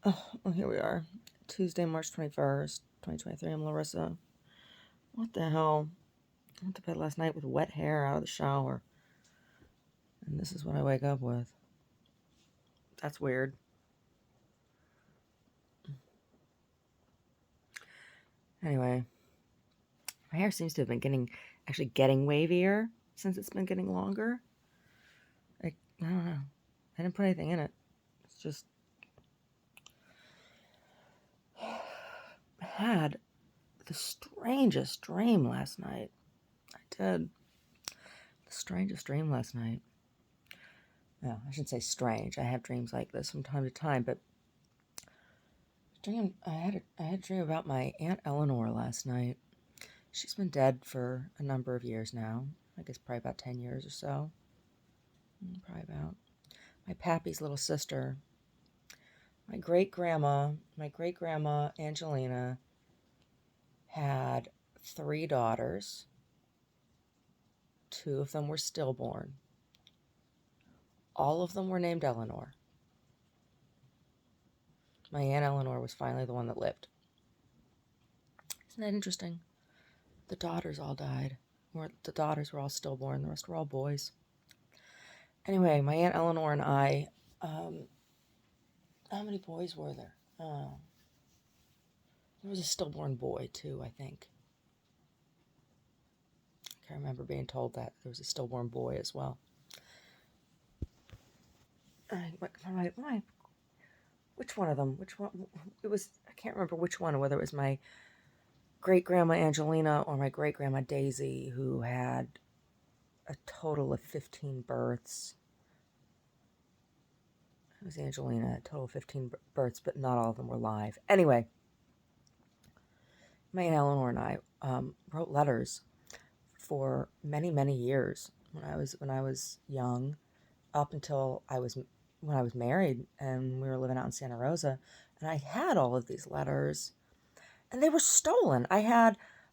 Oh, here we are. Tuesday, March 21st, 2023. I'm Larissa. What the hell? I went to bed last night with wet hair out of the shower. And this is what I wake up with. That's weird. Anyway, my hair seems to have been getting wavier since it's been getting longer. I don't know. I didn't put anything in it. It's just I had the strangest dream last night. I did. The strangest dream last night. No, I shouldn't say strange. I have dreams like this from time to time, but I had a dream about my Aunt Eleanor last night. She's been dead for a number of years now. I guess probably about 10 years or so. Probably about. My pappy's little sister. My great-grandma Angelina had 3 daughters. 2 of them were stillborn. All of them were named Eleanor. My Aunt Eleanor was finally the one that lived. Isn't that interesting? The daughters all died. The daughters were all stillborn. The rest were all boys. Anyway, my Aunt Eleanor and I, how many boys were there? There was a stillborn boy, too, I think. I can't remember being told that. There was a stillborn boy as well. Which one of them? Which one? It was, I can't remember which one, whether it was my great-grandma Angelina or my great-grandma Daisy, who had a total of 15 births. It was Angelina, a total of 15 births, but not all of them were live. Anyway, my Aunt Eleanor and I wrote letters for many, many years when I was young, up until when I was married and we were living out in Santa Rosa, and I had all of these letters, and they were stolen.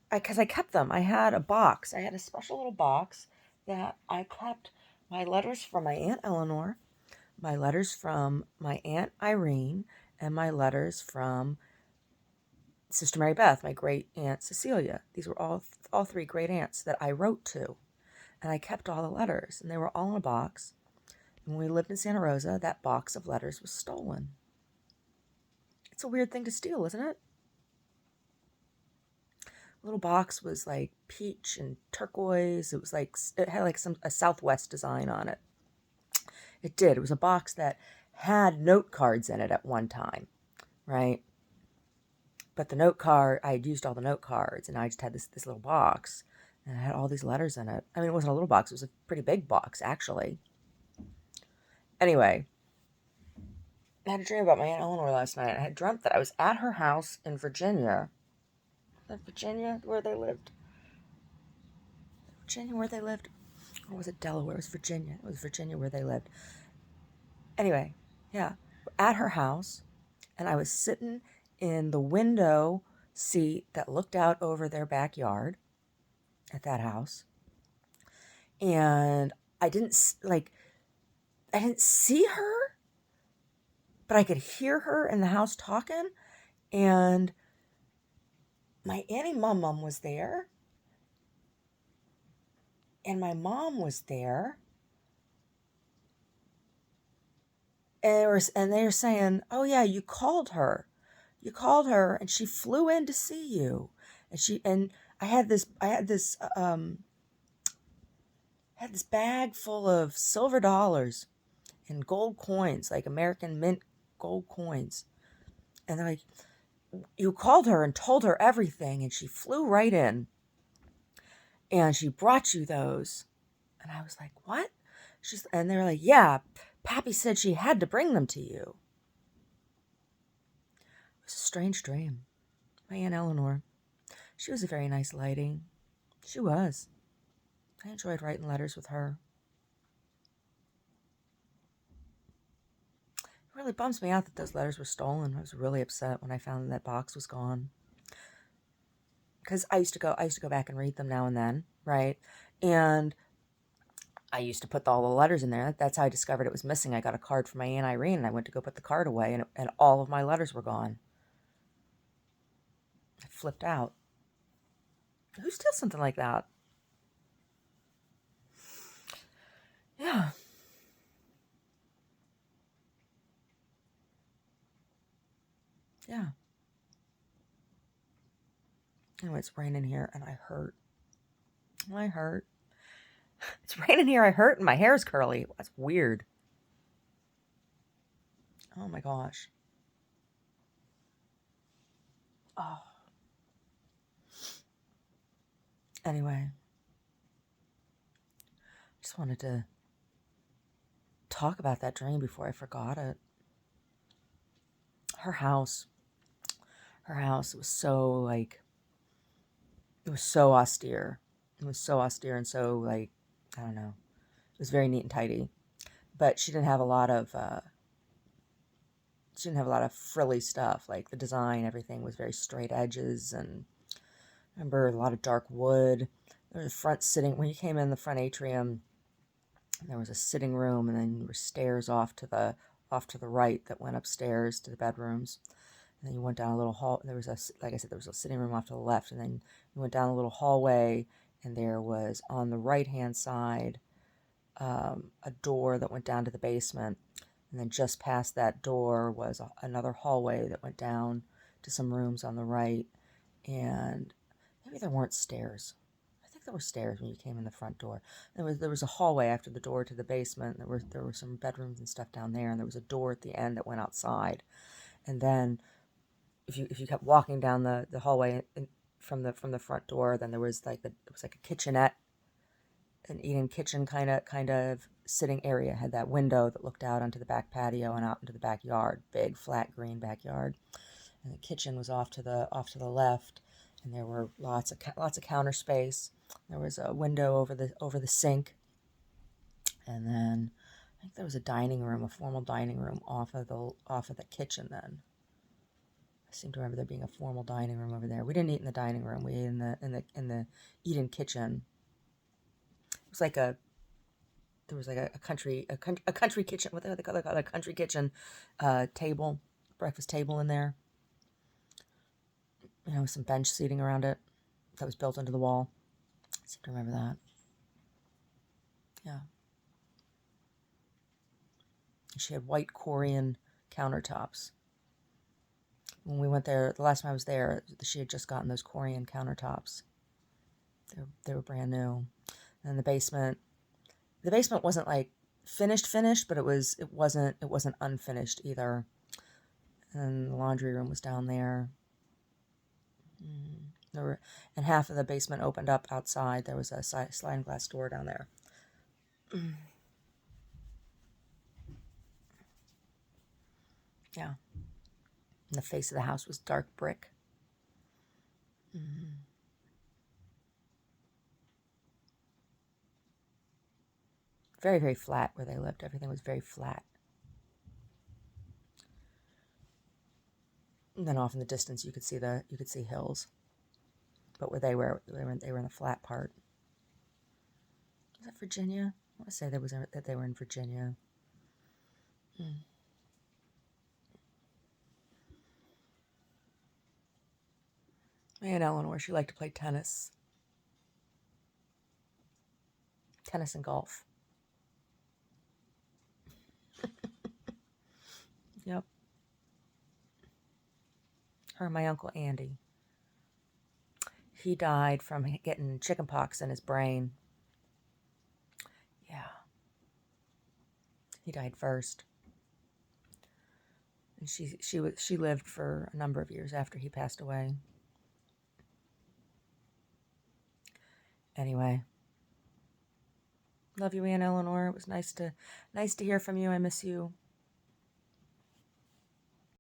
Because I kept them. I had a box. I had a special little box that I kept my letters from my Aunt Eleanor, my letters from my Aunt Irene, and my letters from Sister Mary Beth, my great Aunt Cecilia. These were all 3 great aunts that I wrote to. And I kept all the letters, and they were all in a box. And when we lived in Santa Rosa, that box of letters was stolen. It's a weird thing to steal, isn't it? The little box was like peach and turquoise. It had like a Southwest design on it. It did. It was a box that had note cards in it at one time, right? But I had used all the note cards, and I just had this little box, and it had all these letters in it. I mean, it wasn't a little box. It was a pretty big box, actually. Anyway, I had a dream about my Aunt Eleanor last night. I had dreamt that I was at her house in Virginia. Is that Virginia, where they lived? Virginia, where they lived? Or was it Delaware? It was Virginia. It was Virginia where they lived. Anyway, yeah, at her house, and I was sitting in the window seat that looked out over their backyard at that house. And I didn't see her, but I could hear her in the house talking. And my Auntie Mum was there. And my mom was there. And they were saying, "Oh yeah, you called her. You called her, and she flew in to see you." And I had this bag full of silver dollars and gold coins, like American Mint gold coins. And they're like, "You called her and told her everything, and she flew right in. And she brought you those." And I was like, "What?" And they were like, "Yeah, Pappy said she had to bring them to you." It was a strange dream. My Aunt Eleanor, she was a very nice lady. She was. I enjoyed writing letters with her. It really bums me out that those letters were stolen. I was really upset when I found that box was gone. Because I used to go back and read them now and then, right? And I used to put all the letters in there. That's how I discovered it was missing. I got a card from my Aunt Irene, and I went to go put the card away, and all of my letters were gone. I flipped out. Who steals something like that? Yeah. Yeah. Anyway, it's raining here, and I hurt. I hurt. It's raining here, I hurt, and my hair's curly. That's weird. Oh my gosh. Oh. Anyway, just wanted to talk about that dream before I forgot it. Her house. Her house was so, like, it was so austere. It was so austere and so, like, I don't know. It was very neat and tidy. But she didn't have a lot of frilly stuff. Like, the design, everything was very straight edges, and I remember a lot of dark wood. There was a front sitting, when you came in the front atrium, there was a sitting room, and then there were stairs off to the right that went upstairs to the bedrooms. And then you went down a little hall. There was like I said, there was a sitting room off to the left, and then you went down a little hallway, and there was on the right-hand side a door that went down to the basement, and then just past that door was another hallway that went down to some rooms on the right, and maybe there weren't stairs. I think there were stairs when you came in the front door. There was a hallway after the door to the basement. There were some bedrooms and stuff down there, and there was a door at the end that went outside, and then if you kept walking down the hallway from the front door, then there was like it was like a kitchenette, an eating kitchen kind of sitting area. It had that window that looked out onto the back patio and out into the backyard, big flat green backyard. And the kitchen was off to the left, and there were lots of counter space. There was a window over the sink, and then I think there was a dining room, a formal dining room off of the kitchen then. I seem to remember there being a formal dining room over there. We didn't eat in the dining room. We ate in the eat-in kitchen. It was like there was like a country kitchen. What do they call it? A country kitchen table, breakfast table in there. You know, some bench seating around it that was built into the wall. I seem to remember that. Yeah. She had white Corian countertops. When we went there, the last time I was there, she had just gotten those Corian countertops. They were brand new. And the basement wasn't like finished, but it wasn't unfinished either. And the laundry room was down there. And half of the basement opened up outside. There was a sliding glass door down there. Yeah. And the face of the house was dark brick. Very, very flat where they lived. Everything was very flat. And then off in the distance, you could see hills. But where they were in the flat part. Was that Virginia? I want to say that they were in Virginia. Me and Eleanor, she liked to play tennis. Tennis and golf. Yep. Her and my Uncle Andy. He died from getting chickenpox in his brain. Yeah. He died first. And she lived for a number of years after he passed away. Anyway. Love you, Aunt Eleanor. It was nice to hear from you. I miss you.